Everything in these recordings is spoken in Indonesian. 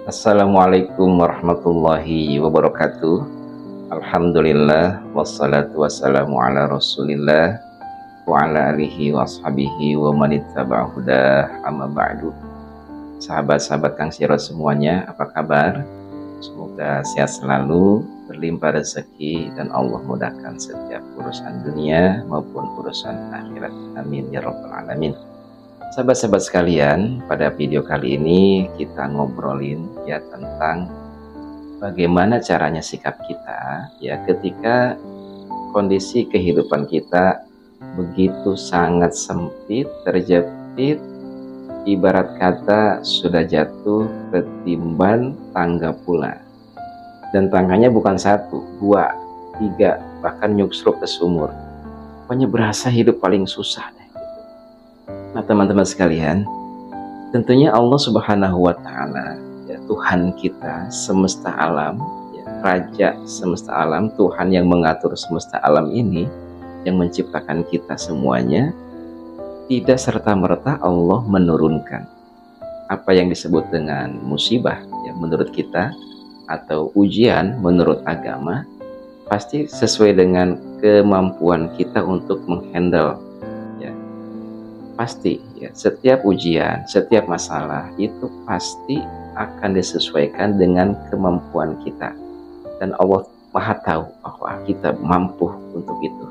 Assalamualaikum warahmatullahi wabarakatuh. Alhamdulillah wassalatu wassalamu ala Rasulillah wa ala alihi wa ashabihi wa manittaba'a hudah, amma ba'du. Sahabat-sahabat Kang Siro semuanya, apa kabar? Semoga sehat selalu, berlimpah rezeki, dan Allah mudahkan setiap urusan dunia maupun urusan akhirat. Amin ya rabbal alamin. Sahabat-sahabat sekalian, pada video kali ini kita ngobrolin ya tentang bagaimana caranya sikap kita ya ketika kondisi kehidupan kita begitu sangat sempit, terjepit, ibarat kata sudah jatuh ketimban tangga pula. Dan tangganya bukan satu, dua, tiga, bahkan nyuksruk ke sumur. Pokoknya berasa hidup paling susah deh. Nah teman-teman sekalian, tentunya Allah Subhanahu wa Ta'ala ya, Tuhan kita semesta alam ya, Raja semesta alam, Tuhan yang mengatur semesta alam ini, yang menciptakan kita semuanya, tidak serta-merta Allah menurunkan apa yang disebut dengan musibah ya, menurut kita, atau ujian menurut agama, pasti sesuai dengan kemampuan kita untuk menghandle. Pasti ya, setiap ujian, setiap masalah itu pasti akan disesuaikan dengan kemampuan kita, dan Allah Maha tahu bahwa kita mampu untuk itu.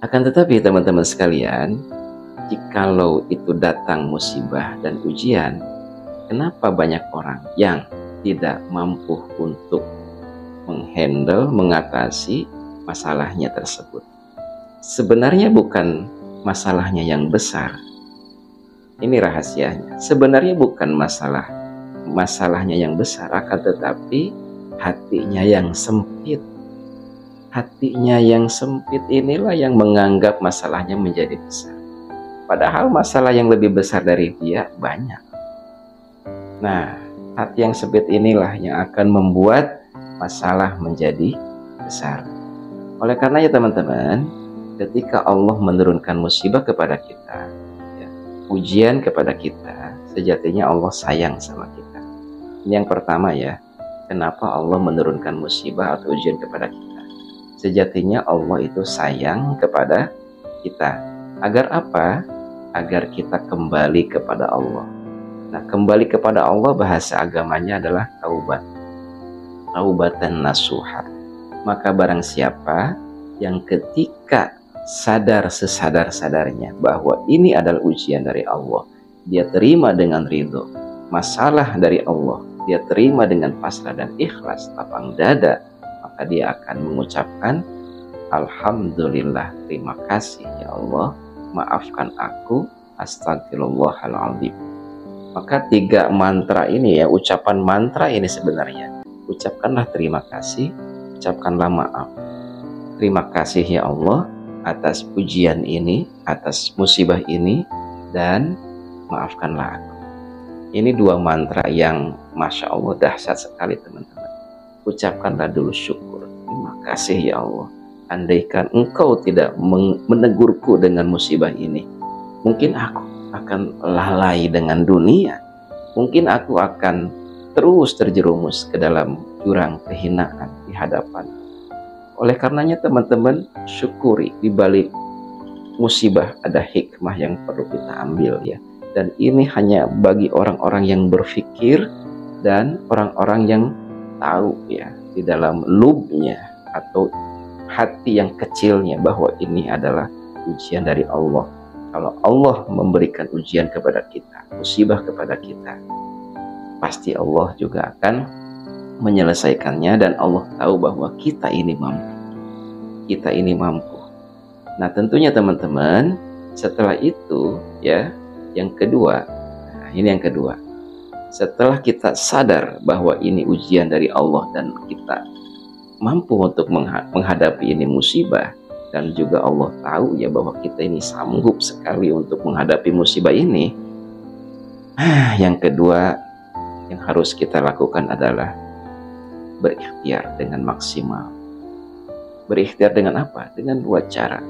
Akan tetapi teman-teman sekalian, jikalau itu datang musibah dan ujian, kenapa banyak orang yang tidak mampu untuk menghandle, mengatasi masalahnya tersebut? Sebenarnya bukan masalahnya yang besar. Ini rahasianya. Sebenarnya bukan masalahnya yang besar, akan tetapi hatinya yang sempit. Hatinya yang sempit inilah yang menganggap masalahnya menjadi besar. Padahal masalah yang lebih besar dari dia banyak. Nah, hati yang sempit inilah yang akan membuat masalah menjadi besar. Oleh karenanya teman-teman, ketika Allah menurunkan musibah kepada kita, ya, ujian kepada kita, sejatinya Allah sayang sama kita. Ini yang pertama ya, kenapa Allah menurunkan musibah atau ujian kepada kita? Sejatinya Allah itu sayang kepada kita. Agar apa? Agar kita kembali kepada Allah. Nah, kembali kepada Allah bahasa agamanya adalah taubat. Taubatan nasuha. Maka barang siapa yang ketika sadar sesadar-sadarnya bahwa ini adalah ujian dari Allah, dia terima dengan ridho, masalah dari Allah, dia terima dengan pasrah dan ikhlas, lapang dada, maka dia akan mengucapkan alhamdulillah, terima kasih ya Allah, maafkan aku, astagfirullahaladzim. Maka 3 mantra ini ya, ucapan mantra ini sebenarnya, ucapkanlah terima kasih, ucapkanlah maaf. Terima kasih ya Allah atas ujian ini, atas musibah ini, dan maafkanlah aku. Ini 2 mantra yang Masya Allah dahsyat sekali teman-teman. Ucapkanlah dulu syukur. Terima kasih ya Allah. Andaikan engkau tidak menegurku dengan musibah ini, mungkin aku akan lalai dengan dunia. Mungkin aku akan terus terjerumus ke dalam jurang kehinaan di hadapan. Oleh karenanya teman-teman, syukuri di balik musibah ada hikmah yang perlu kita ambil ya. Dan ini hanya bagi orang-orang yang berpikir dan orang-orang yang tahu ya di dalam lubnya atau hati yang kecilnya bahwa ini adalah ujian dari Allah. Kalau Allah memberikan ujian kepada kita, musibah kepada kita, pasti Allah juga akan menyelesaikannya, dan Allah tahu bahwa kita ini mampu. Kita ini mampu. Nah tentunya teman-teman, setelah itu ya, yang kedua, nah ini yang kedua, setelah kita sadar bahwa ini ujian dari Allah dan kita mampu untuk menghadapi ini musibah, dan juga Allah tahu ya bahwa kita ini sanggup sekali untuk menghadapi musibah ini, yang kedua yang harus kita lakukan adalah berikhtiar dengan maksimal. Berikhtiar dengan apa? Dengan 2 cara.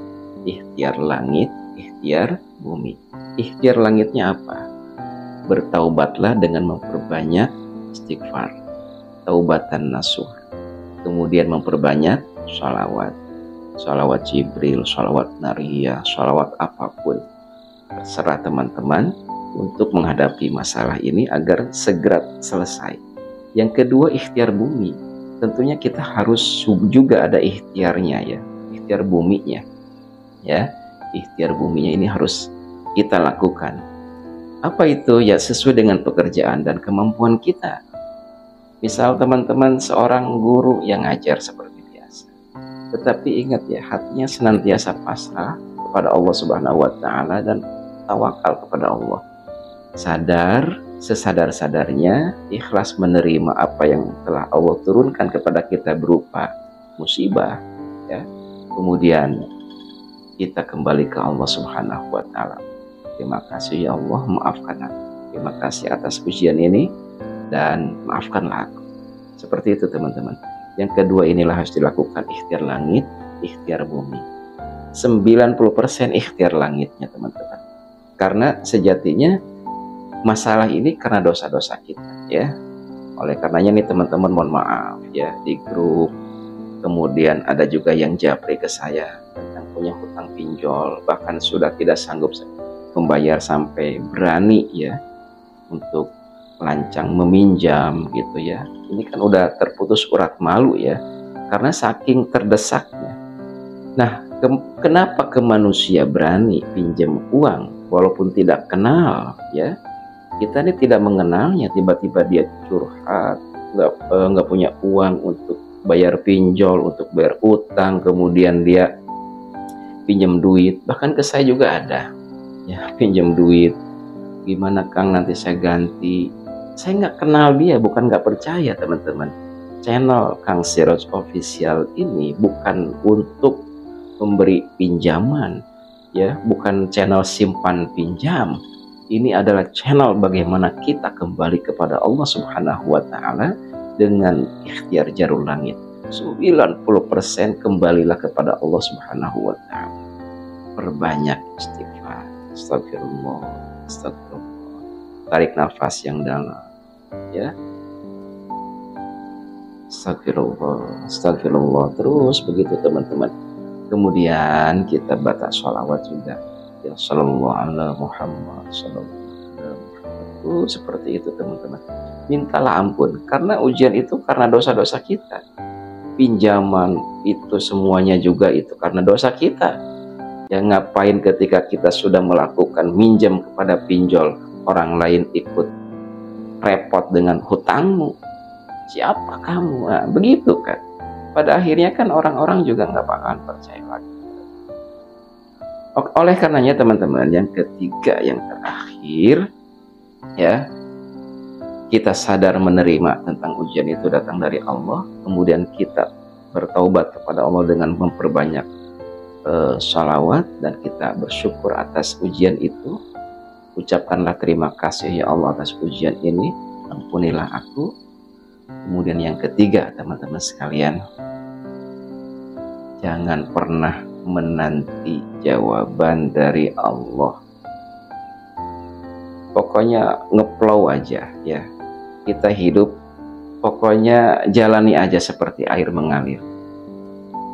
Ikhtiar langit, ikhtiar bumi. Ikhtiar langitnya apa? Bertaubatlah dengan memperbanyak istighfar, taubatan nasuh, kemudian memperbanyak sholawat, sholawat Jibril, sholawat Nariyah, sholawat apapun, terserah teman-teman untuk menghadapi masalah ini agar segera selesai. Yang kedua, ikhtiar bumi. Tentunya kita harus juga ada ikhtiarnya ya, ikhtiar buminya ya, ikhtiar buminya ini harus kita lakukan. Apa itu? Ya sesuai dengan pekerjaan dan kemampuan kita. Misal teman-teman seorang guru yang ngajar seperti biasa, tetapi ingat ya, hatinya senantiasa pasrah kepada Allah Subhanahu wa Ta'ala dan tawakal kepada Allah. Sadar, sesadar-sadarnya, ikhlas menerima apa yang telah Allah turunkan kepada kita berupa musibah ya. Kemudian kita kembali ke Allah Subhanahu wa Ta'ala. Terima kasih ya Allah, maafkan aku. Terima kasih atas ujian ini dan maafkanlah aku. Seperti itu teman-teman. Yang kedua inilah harus dilakukan, ikhtiar langit, ikhtiar bumi. 90% ikhtiar langitnya teman-teman. Karena sejatinya masalah ini karena dosa-dosa kita ya. Oleh karenanya nih teman-teman, mohon maaf ya, di grup kemudian ada juga yang japri ke saya tentang punya hutang pinjol, bahkan sudah tidak sanggup membayar sampai berani ya untuk lancang meminjam gitu ya. Ini kan udah terputus urat malu ya, karena saking terdesaknya. Nah, kenapa ke manusia berani pinjam uang walaupun tidak kenal ya? Kita ini tidak mengenalnya, tiba-tiba dia curhat, nggak punya uang untuk bayar pinjol, untuk bayar utang, kemudian dia pinjam duit. Bahkan ke saya juga ada ya, pinjam duit, gimana Kang nanti saya ganti. Saya nggak kenal dia, bukan nggak percaya teman-teman. Channel Kang Siroj Official ini bukan untuk memberi pinjaman ya, bukan channel simpan pinjam. Ini adalah channel bagaimana kita kembali kepada Allah Subhanahu wa Ta'ala dengan ikhtiar jarul langit. 90% kembalilah kepada Allah Subhanahu wa Ta'ala. Perbanyak istighfar. Astagfirullah, astagfirullah. Tarik nafas yang dalam ya. Astagfirullah, astagfirullah. Terus begitu teman-teman. Kemudian kita baca sholawat juga. Ya sallallahu ala Muhammad sallallahu alaihi wasallam. Seperti itu teman-teman. Mintalah ampun karena ujian itu karena dosa-dosa kita. Pinjaman itu semuanya juga itu karena dosa kita. Ya ngapain ketika kita sudah melakukan minjam kepada pinjol, orang lain ikut repot dengan hutangmu. Siapa kamu? Nah, begitu kan. Pada akhirnya kan orang-orang juga nggak bakalan percaya lagi. Oleh karenanya teman-teman, yang ketiga, yang terakhir ya, kita sadar menerima tentang ujian itu datang dari Allah, kemudian kita bertaubat kepada Allah dengan memperbanyak sholawat, dan kita bersyukur atas ujian itu. Ucapkanlah terima kasih ya Allah atas ujian ini, ampunilah aku. Kemudian yang ketiga teman-teman sekalian, jangan pernah menanti jawaban dari Allah. Pokoknya ngeplow aja ya. Kita hidup pokoknya jalani aja seperti air mengalir.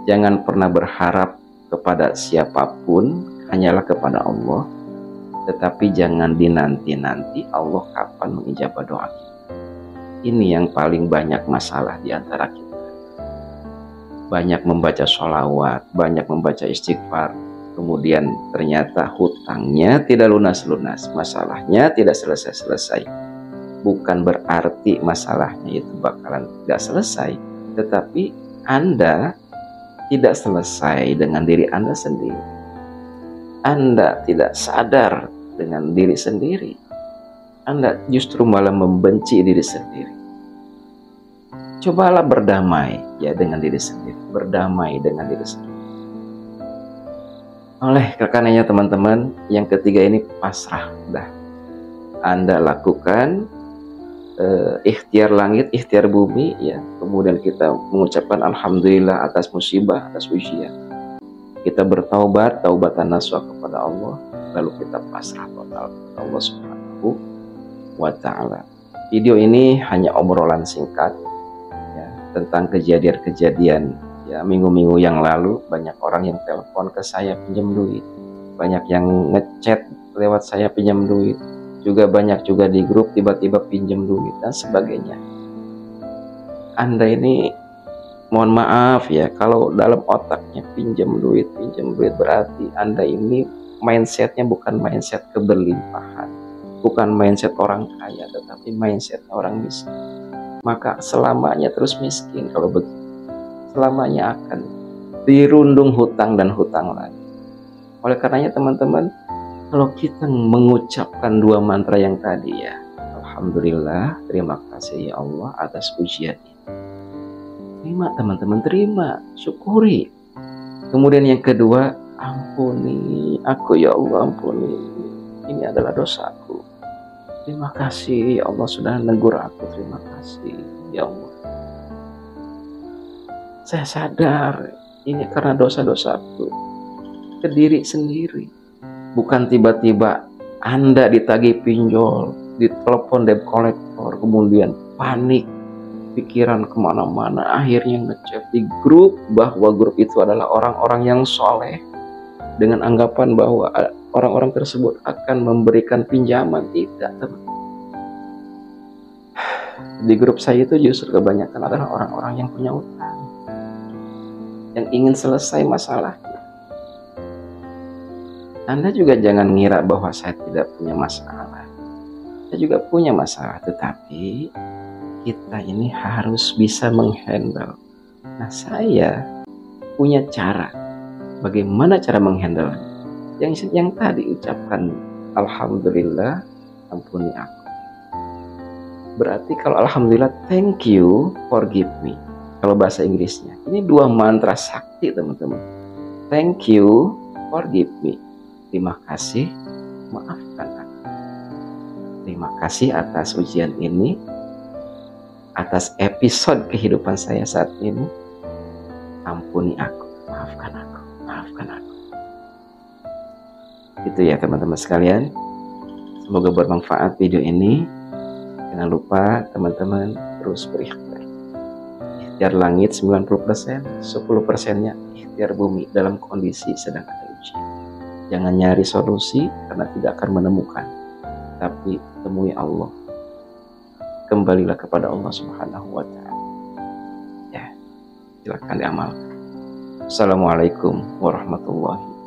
Jangan pernah berharap kepada siapapun, hanyalah kepada Allah. Tetapi jangan dinanti-nanti Allah kapan mengijabah doa kita. Ini yang paling banyak masalah di antara kita. Banyak membaca sholawat, banyak membaca istighfar, kemudian ternyata hutangnya tidak lunas-lunas, masalahnya tidak selesai-selesai. Bukan berarti masalahnya itu bakalan tidak selesai, tetapi Anda tidak selesai dengan diri Anda sendiri. Anda tidak sadar dengan diri sendiri. Anda justru malah membenci diri sendiri. Cobalah berdamai ya dengan diri sendiri, berdamai dengan diri sendiri. Oleh karenanya teman-teman, yang ketiga ini pasrah dah. Anda lakukan ikhtiar langit, ikhtiar bumi ya. Kemudian kita mengucapkan alhamdulillah atas musibah, atas ujian. Kita bertaubat, taubatan nasuha kepada Allah, lalu kita pasrah total kepada Allah Subhanahu wa Ta'ala. Video ini hanya obrolan singkat ya, tentang kejadian-kejadian ya minggu-minggu yang lalu. Banyak orang yang telepon ke saya pinjam duit, banyak yang ngechat lewat saya pinjam duit, juga banyak juga di grup tiba-tiba pinjam duit dan sebagainya. Anda ini mohon maaf ya, kalau dalam otaknya pinjam duit berarti Anda ini mindsetnya bukan mindset keberlimpahan, bukan mindset orang kaya, tetapi mindset orang miskin. Maka selamanya terus miskin kalau begitu. Selamanya akan dirundung hutang dan hutang lagi. Oleh karenanya teman-teman, kalau kita mengucapkan dua mantra yang tadi ya, Alhamdulillah, terima kasih ya Allah atas ujian ini. Terima teman-teman, terima, syukuri. Kemudian yang kedua, ampuni aku ya Allah, ampuni. Ini adalah dosaku. Terima kasih ya Allah sudah negur aku, terima kasih ya Allah. Saya sadar ini karena dosa-dosaku ke diri sendiri. Bukan tiba-tiba Anda ditagih pinjol, ditelepon debt collector, kemudian panik, pikiran kemana-mana, akhirnya ngechat di grup bahwa grup itu adalah orang-orang yang soleh dengan anggapan bahwa orang-orang tersebut akan memberikan pinjaman. Tidak, teman. Di grup saya itu justru kebanyakan adalah orang-orang yang punya utang, yang ingin selesai masalahnya. Anda juga jangan ngira bahwa saya tidak punya masalah. Saya juga punya masalah, tetapi kita ini harus bisa menghandle. Nah, saya punya cara. Bagaimana cara menghandle? Yang tadi ucapkan, Alhamdulillah, ampuni aku. Berarti kalau Alhamdulillah, thank you, forgive me. Kalau bahasa Inggrisnya. Ini dua mantra sakti teman-teman. Thank you, forgive me. Terima kasih, maafkan aku. Terima kasih atas ujian ini, atas episode kehidupan saya saat ini. Ampuni aku, maafkan aku, maafkan aku. Itu ya teman-teman sekalian. Semoga bermanfaat video ini. Jangan lupa teman-teman terus berikhtiar. Ikhtiar langit 90%, 10%-nya ikhtiar bumi dalam kondisi sedang ada ujian. Jangan nyari solusi karena tidak akan menemukan. Tapi temui Allah. Kembalilah kepada Allah Subhanahu wa Ta'ala. Ya, silakan diamalkan. Assalamualaikum warahmatullahi wabarakatuh.